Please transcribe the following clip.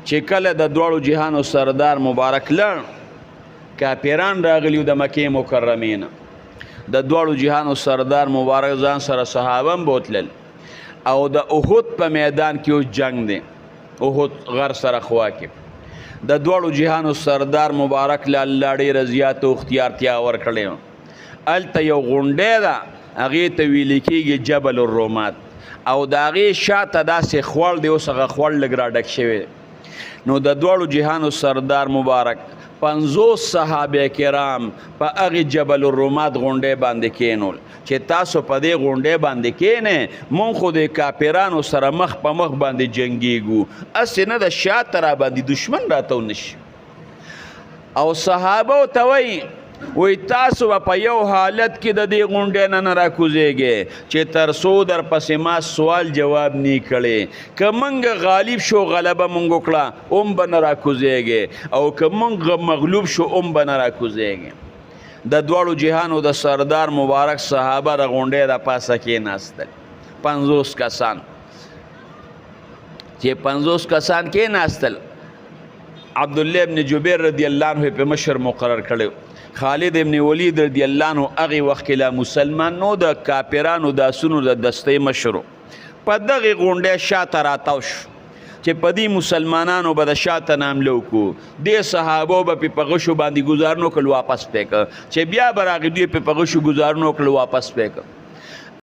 چې کله د دواړو جهانو سردار مبارک لړ کافران راغلیو د مکې مکرمې نه د دواړو جهانو سردار مبارک ځان سره صحابه هم بوتلل او د احد په میدان کې اوس جنگ دی احد غر سره خوا کې د دواړو جهانو سردار مبارک له الله ډېره زیاته اختیارتیا ورکړې هلته یو غونډی ده هغې ته ویل کېږي جبل الرومات او د هغې شاته داسې خوړ دی اوس هغه خوړ لږ راډک شوی نو د دواړو جهانو سردار مبارک 50 صحابه کرام په هغې جبل الرومات غونډۍ باندې کینول چې تاسو په دې غونډۍ باندې کینې مونږ خو د کافرانو سره مخ په مخ باندې جنګیږو هسې نه د شاته را باندې دشمن راته ونشي او صحابه ورته وایي وی تاسو په یو حالت کې د دې غونډۍ نه راکوزیږئ چې تر څو در پسې ما سوال جواب نی کړی که موږ غالب شو غلبه موږ وکړه هم به نه راکوزیږئ او که موږ مغلوب شو هم به نه راکوزیږئ د دواړو جهانو د سردار مبارک صحابه د غونډۍ د پاسه کېناستل 50 کسان چې 50 کسان کېناستل عبدالله ابن جبیر رضی الله عنه په مشر مقرر کړی خالد ابن ولید رضی الله عنه هغې وخت کې لا مسلمان نو د کافرانو د اسونو د دستۍ مشر په دغې غونډۍ شاته راتاو شو چې په دې مسلمانانو به د شاته نه حمله وکړو دې صحابو به پې په غشو باندې ګزارنو کړل واپس پې کړه چې بیا به راغې دوی پې په غشو ګزارنو کړل واپس پې کړه